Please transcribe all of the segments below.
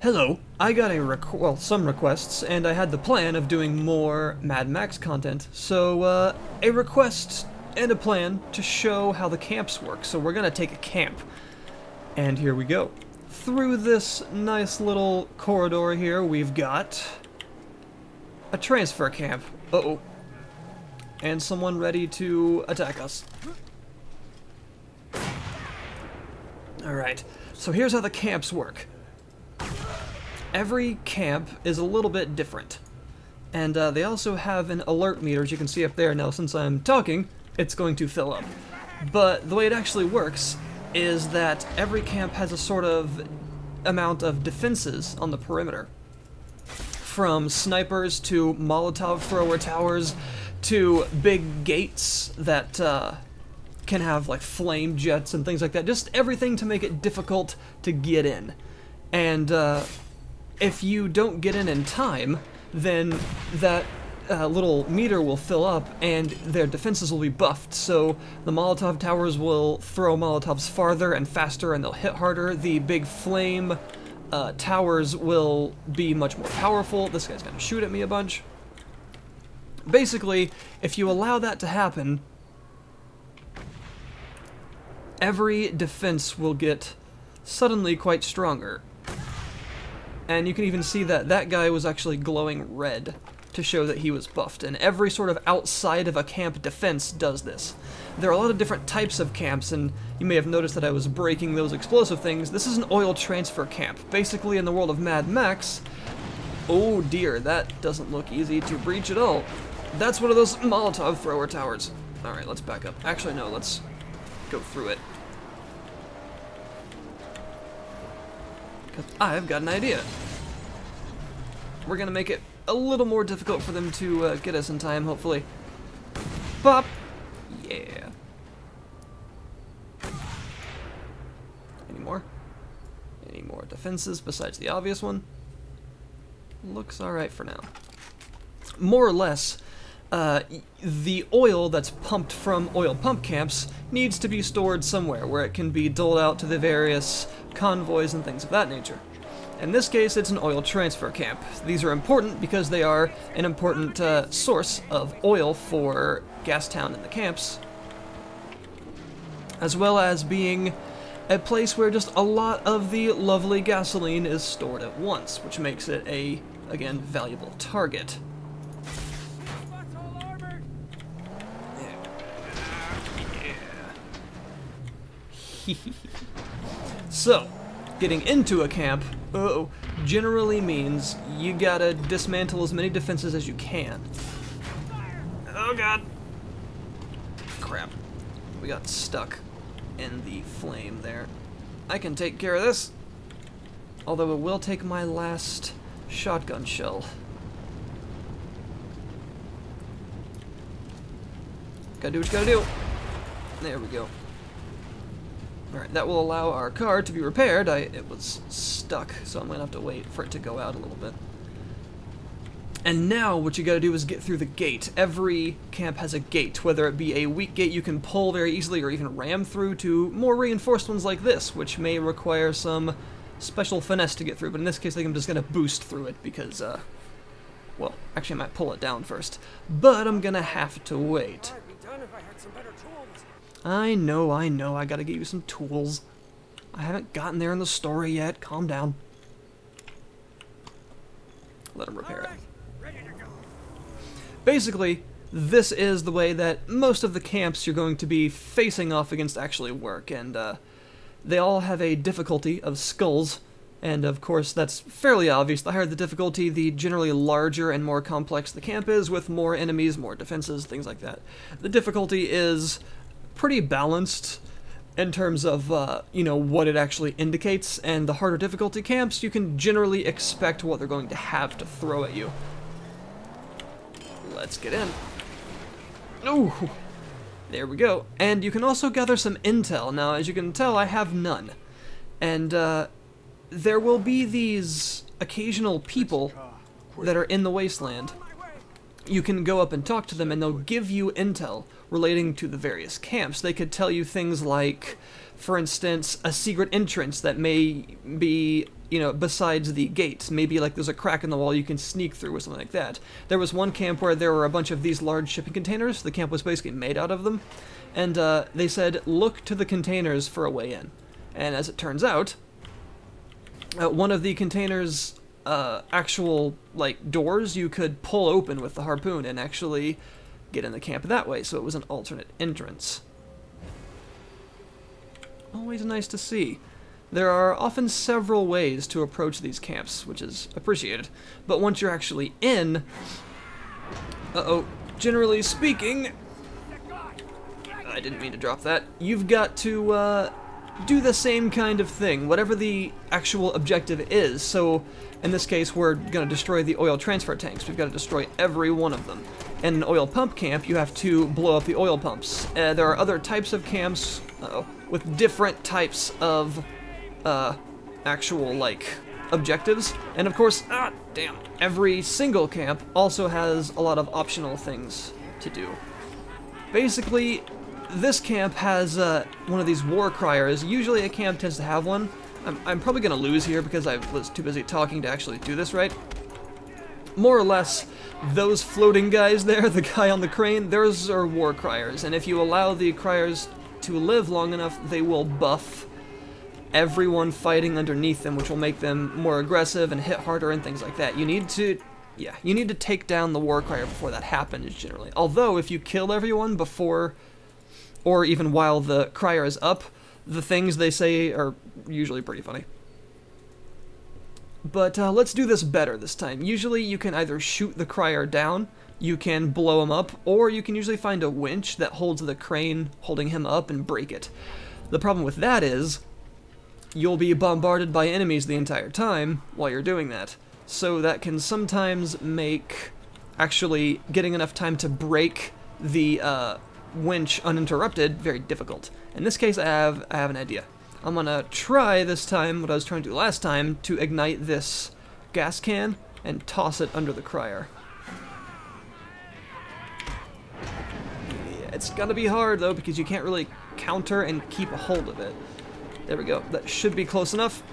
Hello, I got some requests, and I had the plan of doing more Mad Max content, so a request and a plan to show how the camps work. So we're gonna take a camp, and here we go. Through this nice little corridor here, we've got a transfer camp. Uh-oh. And someone ready to attack us. Alright, so here's how the camps work. Every camp is a little bit different, and they also have an alert meter, as you can see up there. Now, since I'm talking, it's going to fill up. But the way it actually works is that every camp has a sort of amount of defenses on the perimeter. From snipers to Molotov thrower towers to big gates that can have like flame jets and things like that. Just everything to make it difficult to get in. And if you don't get in time, then that little meter will fill up and their defenses will be buffed. So the Molotov towers will throw Molotovs farther and faster, and they'll hit harder. The big flame towers will be much more powerful. This guy's gonna shoot at me a bunch. Basically, if you allow that to happen, every defense will get suddenly quite stronger. And you can even see that that guy was actually glowing red to show that he was buffed. And every sort of outside of a camp defense does this. There are a lot of different types of camps, and you may have noticed that I was breaking those explosive things. This is an oil transfer camp. Basically, in the world of Mad Max, oh dear, that doesn't look easy to breach at all. That's one of those Molotov thrower towers. Alright, let's back up. Actually, no, let's go through it. I've got an idea. We're gonna make it a little more difficult for them to get us in time, hopefully. Pop! Yeah. Any more? Any more defenses besides the obvious one? Looks alright for now. More or less, the oil that's pumped from oil pump camps needs to be stored somewhere where it can be doled out to the various convoys and things of that nature. In this case, it's an oil transfer camp. These are important because they are an important source of oil for Gastown and the camps, as well as being a place where just a lot of the lovely gasoline is stored at once, which makes it a, again, valuable target. So, getting into a camp, generally means you gotta dismantle as many defenses as you can. Oh god! Crap. We got stuck in the flame there. I can take care of this, although it will take my last shotgun shell. Gotta do what you gotta do. There we go. Alright, that will allow our car to be repaired. It was stuck, so I'm going to have to wait for it to go out a little bit. And now what you got to do is get through the gate. Every camp has a gate, whether it be a weak gate you can pull very easily or even ram through, to more reinforced ones like this, which may require some special finesse to get through. But in this case, I think I'm just going to boost through it because, well, actually I might pull it down first. But I'm going to have to wait. I know, I gotta get you some tools. I haven't gotten there in the story yet. Calm down. Let him repair it. Basically, this is the way that most of the camps you're going to be facing off against actually work, and they all have a difficulty of skulls, and of course that's fairly obvious. The higher the difficulty, the generally larger and more complex the camp is, with more enemies, more defenses, things like that. The difficulty is pretty balanced in terms of, you know, what it actually indicates, and the harder difficulty camps, you can generally expect what they're going to have to throw at you. Let's get in. Ooh, there we go. And you can also gather some intel. Now, as you can tell, I have none. And there will be these occasional people that are in the wasteland. You can go up and talk to them, and they'll give you intel relating to the various camps. They could tell you things like For instance, a secret entrance that may be, you know, besides the gate. Maybe like there's a crack in the wall you can sneak through or something like that. There was one camp where there were a bunch of these large shipping containers. The camp was basically made out of them. And they said, look to the containers for a way in. And as it turns out, one of the containers' actual, like, doors you could pull open with the harpoon and actually get in the camp that way. So it was an alternate entrance. Always nice to see. There are often several ways to approach these camps, which is appreciated. But once you're actually in, generally speaking, I didn't mean to drop that, you've got to do the same kind of thing, whatever the actual objective is. So in this case, we're going to destroy the oil transfer tanks. We've got to destroy every one of them. In an oil pump camp, you have to blow up the oil pumps. There are other types of camps with different types of actual, like, objectives. And of course, every single camp also has a lot of optional things to do. Basically, this camp has one of these war criers. Usually a camp tends to have one. I'm probably going to lose here because I was too busy talking to actually do this right. More or less, those floating guys there, the guy on the crane, those are war criers. And if you allow the criers to live long enough, they will buff everyone fighting underneath them, which will make them more aggressive and hit harder and things like that. You need to take down the war crier before that happens, generally. Although, if you kill everyone before, or even while the crier is up, the things they say are usually pretty funny. But let's do this better this time. Usually you can either shoot the crier down, you can blow him up, or you can usually find a winch that holds the crane holding him up and break it. The problem with that is, you'll be bombarded by enemies the entire time while you're doing that. So that can sometimes make actually getting enough time to break the winch uninterrupted very difficult. In this case, I have an idea. I'm gonna try this time what I was trying to do last time, to ignite this gas can and toss it under the crier. Yeah, it's gonna be hard though, because you can't really counter and keep a hold of it. There we go. That should be close enough.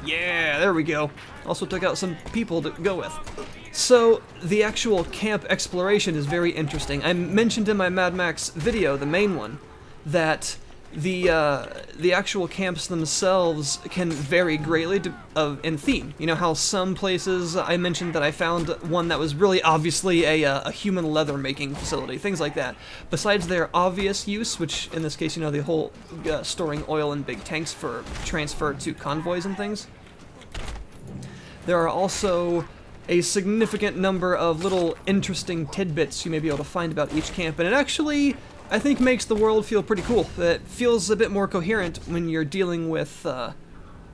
Yeah, there we go. Also took out some people to go with. So, the actual camp exploration is very interesting. I mentioned in my Mad Max video, the main one, that the actual camps themselves can vary greatly in theme. You know how some places, I mentioned that I found one that was really obviously a human leather making facility, things like that. Besides their obvious use, which in this case, you know, the whole storing oil in big tanks for transfer to convoys and things, there are also a significant number of little interesting tidbits you may be able to find about each camp, and it actually, I think, makes the world feel pretty cool. It feels a bit more coherent when you're dealing with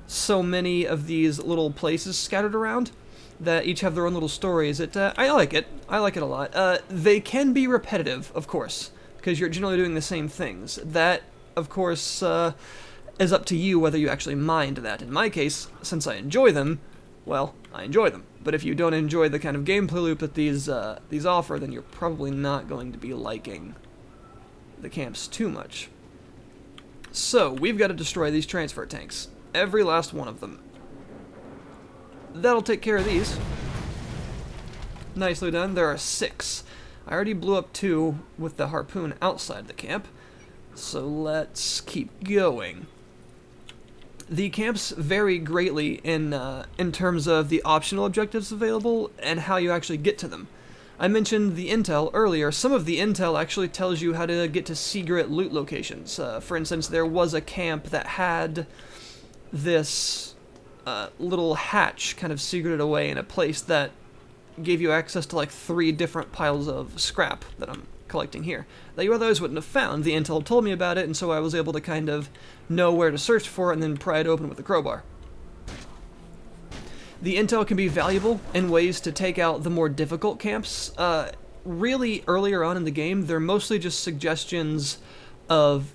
so many of these little places scattered around that each have their own little stories. I like it. I like it a lot. They can be repetitive, of course, because you're generally doing the same things. That, of course, is up to you whether you actually mind that. In my case, since I enjoy them, well, I enjoy them. But if you don't enjoy the kind of gameplay loop that these offer, then you're probably not going to be liking the camps too much. So, we've got to destroy these transfer tanks. Every last one of them. That'll take care of these. Nicely done. There are 6. I already blew up 2 with the harpoon outside the camp. So let's keep going. The camps vary greatly in terms of the optional objectives available and how you actually get to them. I mentioned the intel earlier. Some of the intel actually tells you how to get to secret loot locations. For instance, there was a camp that had this little hatch kind of secreted away in a place that gave you access to like 3 different piles of scrap that I'm collecting here that you otherwise wouldn't have found. The intel told me about it, and so I was able to kind of know where to search for it and then pry it open with a crowbar. The intel can be valuable in ways to take out the more difficult camps. Really, earlier on in the game, they're mostly just suggestions of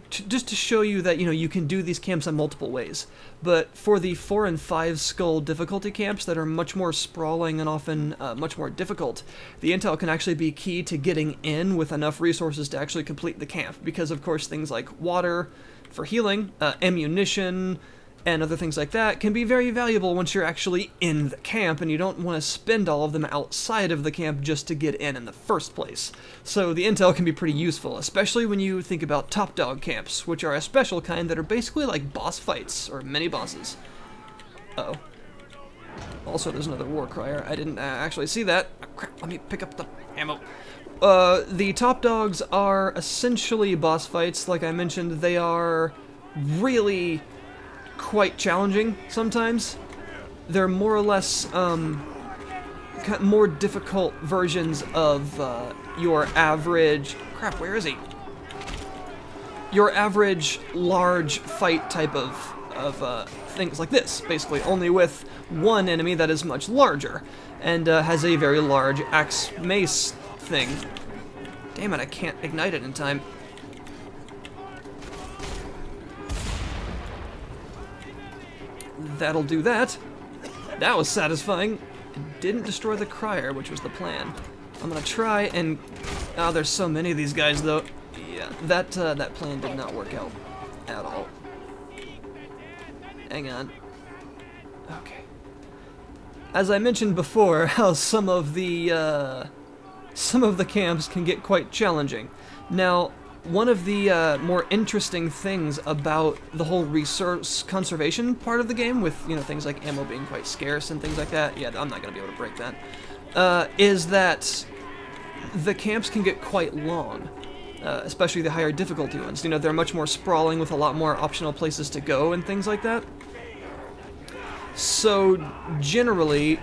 just to show you that, you know, you can do these camps in multiple ways. But for the 4 and 5 skull difficulty camps that are much more sprawling and often much more difficult, the intel can actually be key to getting in with enough resources to actually complete the camp, because of course things like water for healing, ammunition, and other things like that can be very valuable once you're actually in the camp, and you don't want to spend all of them outside of the camp just to get in the first place. So the intel can be pretty useful, especially when you think about top dog camps, which are a special kind that are basically like boss fights, or mini-bosses. Uh-oh. Also, there's another war crier. I didn't actually see that. Oh, crap, let me pick up the ammo. The top dogs are essentially boss fights. Like I mentioned, they are really quite challenging sometimes. They're more or less more difficult versions of your average... Crap, where is he? Your average large fight type of things like this, basically, only with one enemy that is much larger and has a very large axe mace thing. Damn it, I can't ignite it in time. That'll do that. That was satisfying. It didn't destroy the crier, which was the plan. I'm gonna try and... Oh, there's so many of these guys, though. Yeah, that plan did not work out at all. Hang on. Okay. As I mentioned before, how some of the camps can get quite challenging. Now, one of the more interesting things about the whole resource conservation part of the game, with, you know, things like ammo being quite scarce and things like that, yeah, I'm not going to be able to break that, is that the camps can get quite long, especially the higher difficulty ones. You know, they're much more sprawling with a lot more optional places to go and things like that. So, generally,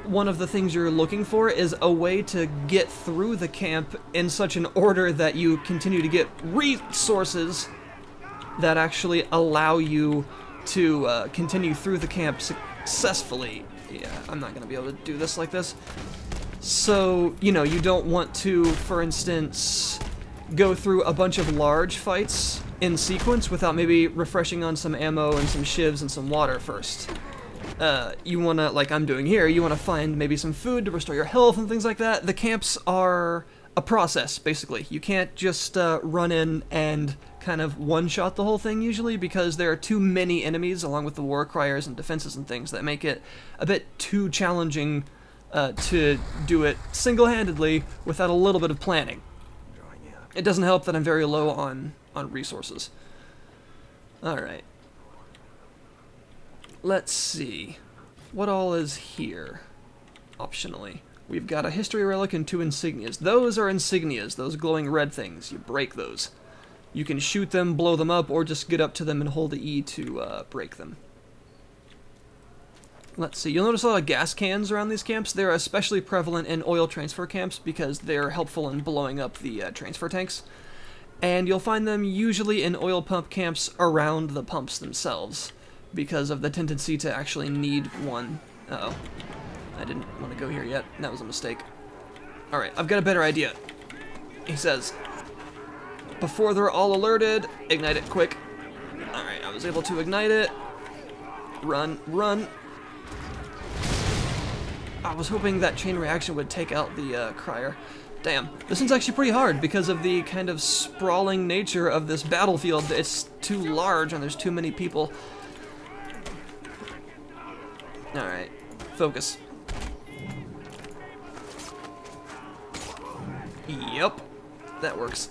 one of the things you're looking for is a way to get through the camp in such an order that you continue to get resources that actually allow you to continue through the camp successfully. Yeah, I'm not going to be able to do this like this. So, you know, you don't want to, for instance, go through a bunch of large fights in sequence without maybe refreshing on some ammo and some shivs and some water first. You want to, like I'm doing here, you want to find maybe some food to restore your health and things like that. The camps are a process, basically. You can't just run in and kind of one-shot the whole thing usually, because there are too many enemies along with the war criers and defenses and things that make it a bit too challenging to do it single-handedly without a little bit of planning. It doesn't help that I'm very low on resources. Alright. Let's see. What all is here? Optionally. We've got a history relic and 2 insignias. Those are insignias, those glowing red things. You break those. You can shoot them, blow them up, or just get up to them and hold the E to break them. Let's see. You'll notice a lot of gas cans around these camps. They're especially prevalent in oil transfer camps because they're helpful in blowing up the transfer tanks. And you'll find them usually in oil pump camps around the pumps themselves, because of the tendency to actually need one. Uh-oh. I didn't want to go here yet. That was a mistake. Alright, I've got a better idea. He says, before they're all alerted, ignite it quick. Alright, I was able to ignite it. Run, run. I was hoping that chain reaction would take out the crier. Damn, this one's actually pretty hard because of the kind of sprawling nature of this battlefield. It's too large and there's too many people. Alright, focus. Yep, that works.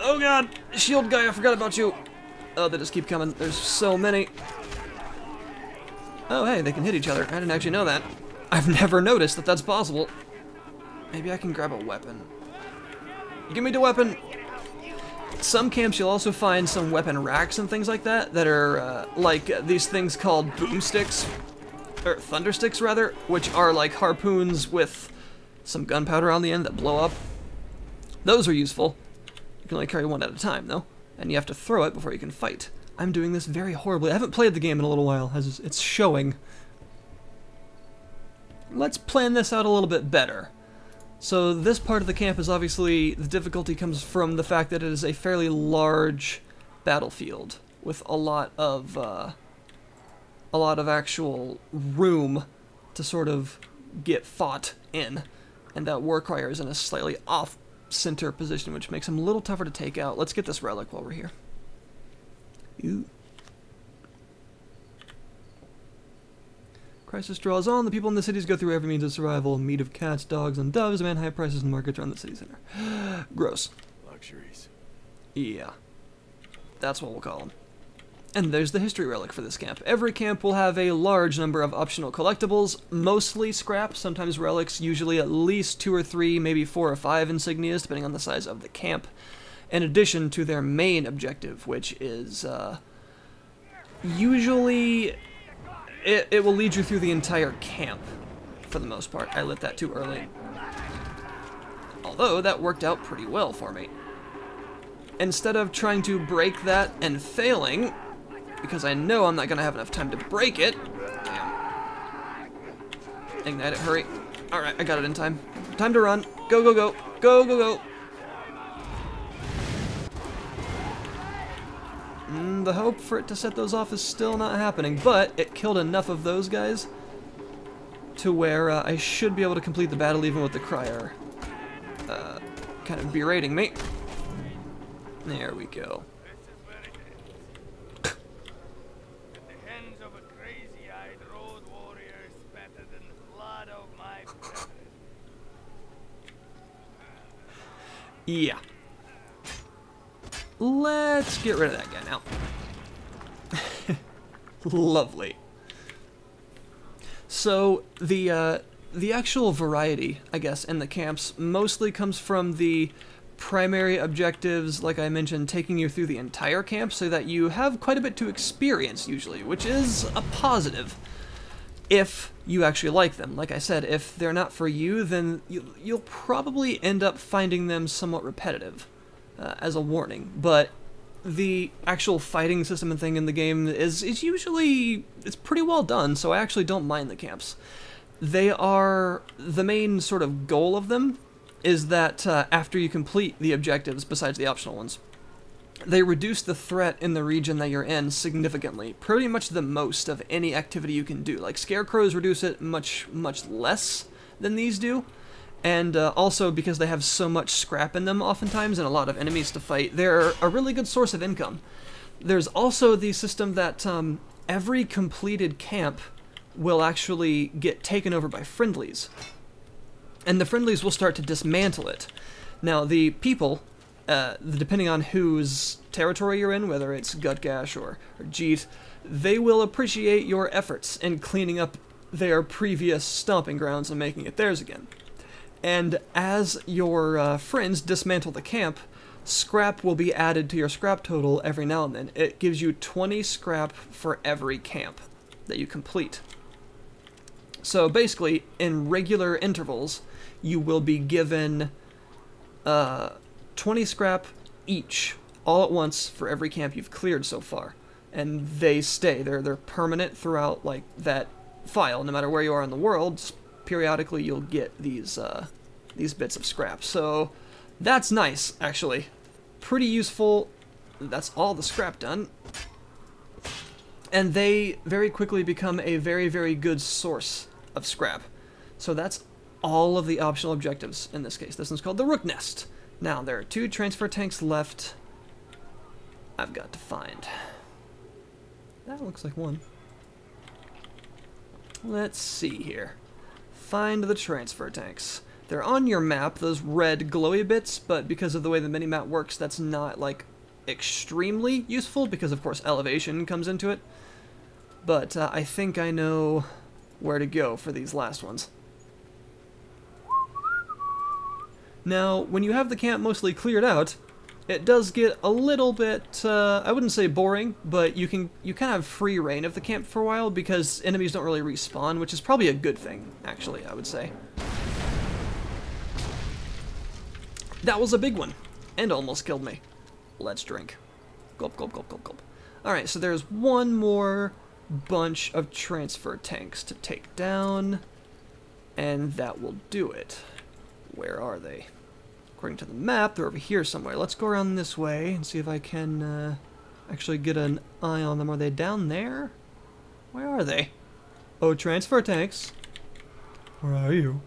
Oh god, shield guy, I forgot about you. Oh, they just keep coming. There's so many. Oh, hey, they can hit each other. I didn't actually know that. I've never noticed that that's possible. Maybe I can grab a weapon. Give me the weapon. Some camps you'll also find some weapon racks and things like that that are like these things called boomsticks, or thundersticks rather, which are like harpoons with some gunpowder on the end that blow up. Those are useful. You can only carry one at a time though, and you have to throw it before you can fight. I'm doing this very horribly. I haven't played the game in a little while, as it's showing. Let's plan this out a little bit better. So this part of the camp is obviously, the difficulty comes from the fact that it is a fairly large battlefield with a lot of actual room to sort of get fought in, and that war crier is in a slightly off-center position, which makes him a little tougher to take out. Let's get this relic while we're here. Ooh. Crisis draws on. The people in the cities go through every means of survival. Meat of cats, dogs, and doves demand high prices in markets around the city center. Gross. Luxuries. Yeah. That's what we'll call them. And there's the history relic for this camp. Every camp will have a large number of optional collectibles, mostly scrap, sometimes relics, usually at least 2 or 3, maybe 4 or 5 insignias, depending on the size of the camp, in addition to their main objective, which is usually it will lead you through the entire camp, for the most part. I lit that too early. Although, that worked out pretty well for me. Instead of trying to break that and failing, because I know I'm not going to have enough time to break it. Damn. Ignite it, hurry. Alright, I got it in time. Time to run. Go, go, go. Go, go, go. The hope for it to set those off is still not happening, but it killed enough of those guys to where I should be able to complete the battle even with the crier kind of berating me. There we go. Yeah. Let's get rid of that guy now. Lovely. So the actual variety, I guess, in the camps mostly comes from the primary objectives, like I mentioned, taking you through the entire camp so that you have quite a bit to experience usually, which is a positive if you actually like them. Like I said, if they're not for you, then you'll probably end up finding them somewhat repetitive, as a warning. But the actual fighting system and thing in the game is usually, it's pretty well done, so I actually don't mind the camps. They are, the main sort of goal of them is that after you complete the objectives, besides the optional ones, they reduce the threat in the region that you're in significantly, pretty much the most of any activity you can do. Like scarecrows reduce it much less than these do, and also because they have so much scrap in them oftentimes and a lot of enemies to fight, they're a really good source of income. There's also the system that every completed camp will actually get taken over by friendlies, and the friendlies will start to dismantle it. Now the people, depending on whose territory you're in, whether it's Gutgash or Jeet, they will appreciate your efforts in cleaning up their previous stomping grounds and making it theirs again. And as your friends dismantle the camp, scrap will be added to your scrap total every now and then. It gives you 20 scrap for every camp that you complete. So basically, in regular intervals, you will be given 20 scrap each, all at once, for every camp you've cleared so far. And they stay. They're permanent throughout, like, that file. No matter where you are in the world, periodically you'll get these bits of scrap. So that's nice, actually. Pretty useful. That's all the scrap done. And they very quickly become a very good source of scrap. So that's all of the optional objectives in this case. This one's called the Rook Nest. Now, there are 2 transfer tanks left I've got to find. That looks like one. Let's see here. Find the transfer tanks. They're on your map, those red glowy bits, but because of the way the minimap works, that's not, like, extremely useful, because, of course, elevation comes into it. But I think I know where to go for these last ones. Now, when you have the camp mostly cleared out, it does get a little bit, I wouldn't say boring, but you kind of have free reign of the camp for a while because enemies don't really respawn, which is probably a good thing, actually, I would say. That was a big one, and almost killed me. Let's drink. Gulp, gulp, gulp, gulp, gulp. Alright, so there's one more bunch of transfer tanks to take down, and that will do it. Where are they? According to the map, they're over here somewhere. Let's go around this way and see if I can actually get an eye on them. Are they down there? Where are they? Oh, transfer tanks. Where are you?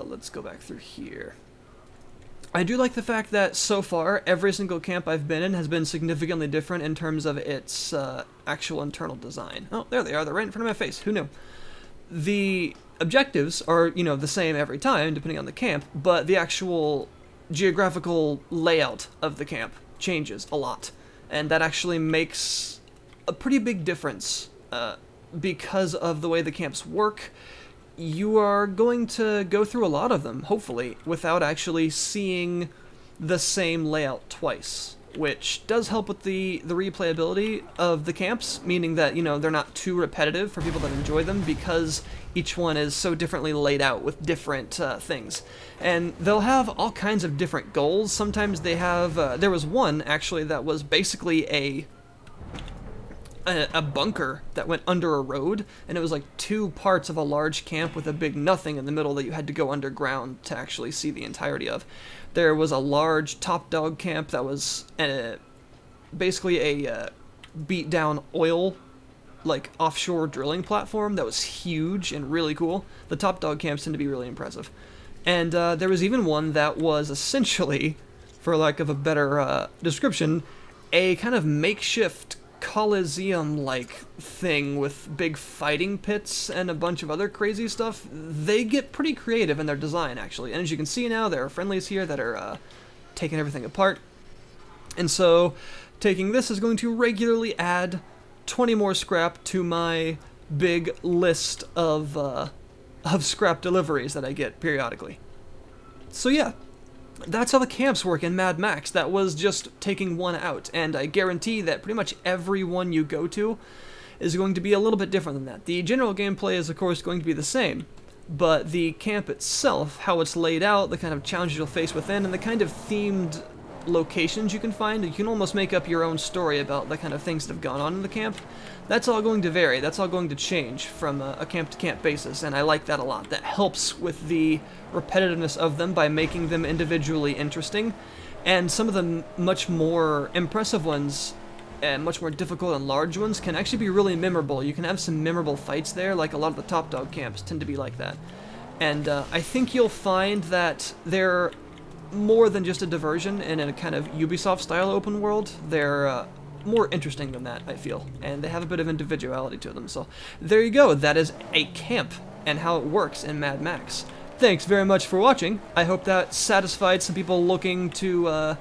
Let's go back through here. I do like the fact that so far every single camp I've been in has been significantly different in terms of its actual internal design. Oh, there they are. They're right in front of my face. Who knew? The objectives are, you know, the same every time, depending on the camp, but the actual geographical layout of the camp changes a lot. And that actually makes a pretty big difference because of the way the camps work. You are going to go through a lot of them, hopefully, without actually seeing the same layout twice, which does help with the replayability of the camps, meaning that, you know, they're not too repetitive for people that enjoy them because each one is so differently laid out with different things. And they'll have all kinds of different goals. Sometimes they have, there was one, actually, that was basically a bunker that went under a road, and it was like two parts of a large camp with a big nothing in the middle that you had to go underground to actually see the entirety of. There was a large top dog camp that was basically a beat down oil, like offshore drilling platform that was huge and really cool. The top dog camps tend to be really impressive. And there was even one that was essentially, for lack of a better description, a kind of makeshift Coliseum-like thing with big fighting pits and a bunch of other crazy stuff. They get pretty creative in their design, actually. And as you can see now, there are friendlies here that are taking everything apart. And so, taking this is going to regularly add 20 more scrap to my big list of scrap deliveries that I get periodically. So yeah. That's how the camps work in Mad Max. That was just taking one out, and I guarantee that pretty much every one you go to is going to be a little bit different than that. The general gameplay is, of course, going to be the same, but the camp itself, how it's laid out, the kind of challenges you'll face within, and the kind of themed locations you can find, you can almost make up your own story about the kind of things that have gone on in the camp. That's all going to vary. That's all going to change from a camp-to-camp basis, and I like that a lot. That helps with the repetitiveness of them by making them individually interesting, and some of the much more impressive ones and much more difficult and large ones can actually be really memorable. You can have some memorable fights there, like a lot of the top dog camps tend to be like that. And I think you'll find that they're more than just a diversion in a kind of Ubisoft-style open world. They're more interesting than that, I feel, and they have a bit of individuality to them. So there you go. That is a camp and how it works in Mad Max. Thanks very much for watching. I hope that satisfied some people looking to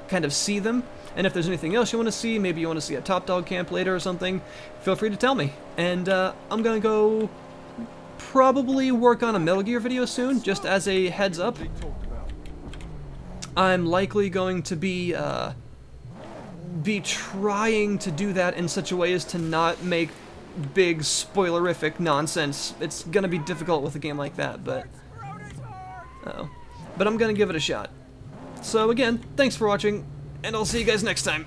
kind of see them. And if there's anything else you want to see, maybe you want to see a top dog camp later or something, feel free to tell me. And I'm gonna go probably work on a Metal Gear video soon, just as a heads up. I'm likely going to be trying to do that in such a way as to not make big spoilerific nonsense. It's gonna be difficult with a game like that, but but I'm gonna give it a shot. So again, thanks for watching, and I'll see you guys next time.